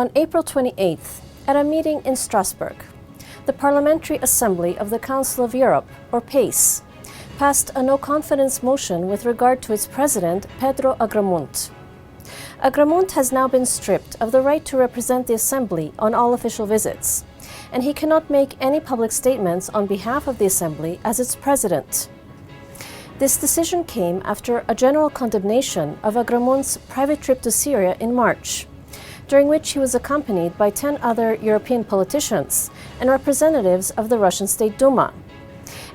On April 28th, at a meeting in Strasbourg, the Parliamentary Assembly of the Council of Europe, or PACE, passed a no-confidence motion with regard to its president, Pedro Agramunt. Agramunt has now been stripped of the right to represent the Assembly on all official visits, and he cannot make any public statements on behalf of the Assembly as its president. This decision came after a general condemnation of Agramunt's private trip to Syria in March, during which he was accompanied by 10 other European politicians and representatives of the Russian State Duma,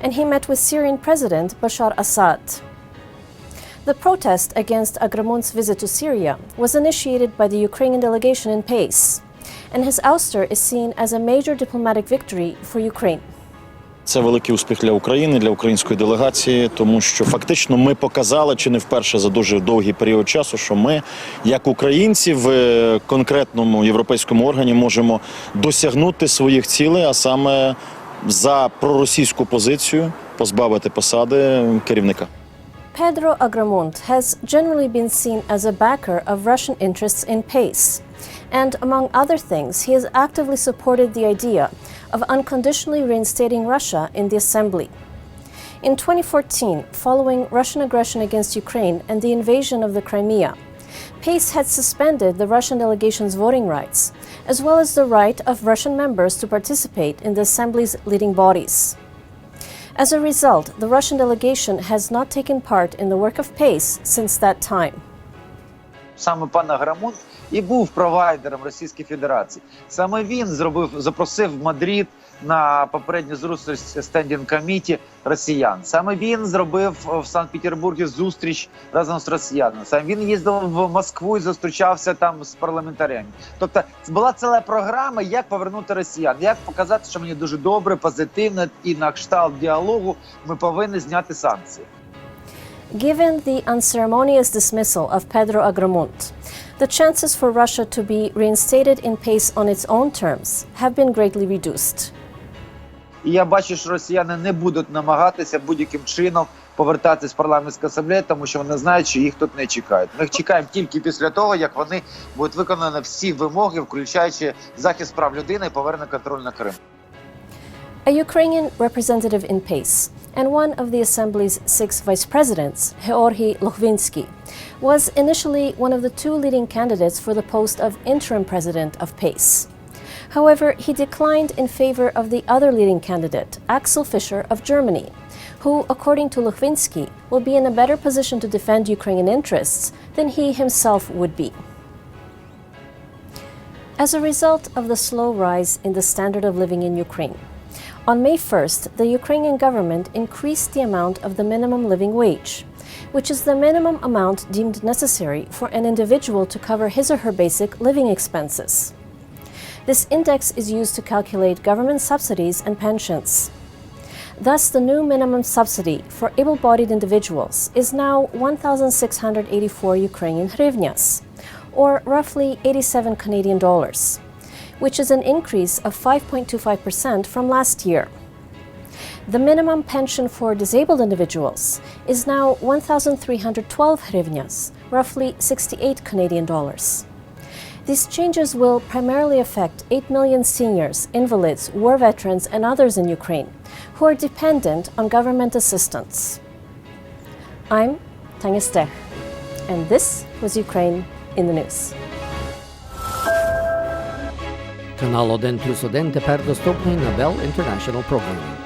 and he met with Syrian President Bashar Assad. The protest against Agramunt's visit to Syria was initiated by the Ukrainian delegation in PACE, and his ouster is seen as a major diplomatic victory for Ukraine. Це великий успіх для України, для української делегації, тому що фактично ми показали, чи не вперше за дуже довгий період часу, що ми, як українці, в конкретному європейському органі можемо досягнути своїх цілей, а саме за проросійську позицію позбавити посади керівника. Pedro Agramunt has generally been seen as a backer of Russian interests in PACE, and among other things, he has actively supported the idea of unconditionally reinstating Russia in the Assembly. In 2014, following Russian aggression against Ukraine and the invasion of the Crimea, PACE had suspended the Russian delegation's voting rights, as well as the right of Russian members to participate in the Assembly's leading bodies. As a result, the Russian delegation has not taken part in the work of PACE since that time. Саме пан Аграмунт і був провайдером Російської Федерації. Саме він запросив в Мадрид на попередню зустріч стендінг коміті росіян. Саме він зробив в Санкт-Петербурзі зустріч разом з росіянами. Саме він їздив в Москву і зустрічався там з парламентарями. Тобто була ціла програма, як повернути росіян, як показати, що мені дуже добре, позитивно і на кшталт діалогу ми повинні зняти санкції. Given the unceremonious dismissal of Pedro Agramunt, the chances for Russia to be reinstated in PACE on its own terms have been greatly reduced. І я бачу, що росіяни не будуть намагатися будь-яким чином повертатись в парламентську асамблею, тому що вони знають, що їх тут не чекають. Ми їх чекаємо тільки після того, як вони будуть виконані всі вимоги, включаючи захист прав людини і повернення контролю на Крим. A Ukrainian representative in PACE and one of the Assembly's 6 vice presidents, Georgy Lokhvinsky, was initially one of the 2 leading candidates for the post of interim president of PACE. However, he declined in favor of the other leading candidate, Axel Fischer of Germany, who, according to Lokhvinsky, will be in a better position to defend Ukrainian interests than he himself would be. As a result of the slow rise in the standard of living in Ukraine, on May 1st, the Ukrainian government increased the amount of the minimum living wage, which is the minimum amount deemed necessary for an individual to cover his or her basic living expenses. This index is used to calculate government subsidies and pensions. Thus, the new minimum subsidy for able-bodied individuals is now 1,684 Ukrainian hryvnias, or roughly 87 Canadian dollars, which is an increase of 5.25% from last year. The minimum pension for disabled individuals is now 1,312 hryvnias, roughly 68 Canadian dollars. These changes will primarily affect 8 million seniors, invalids, war veterans, and others in Ukraine who are dependent on government assistance. I'm Tania Stech, and this was Ukraine in the News. Канал 1+1 тепер доступний на Bell International Programming.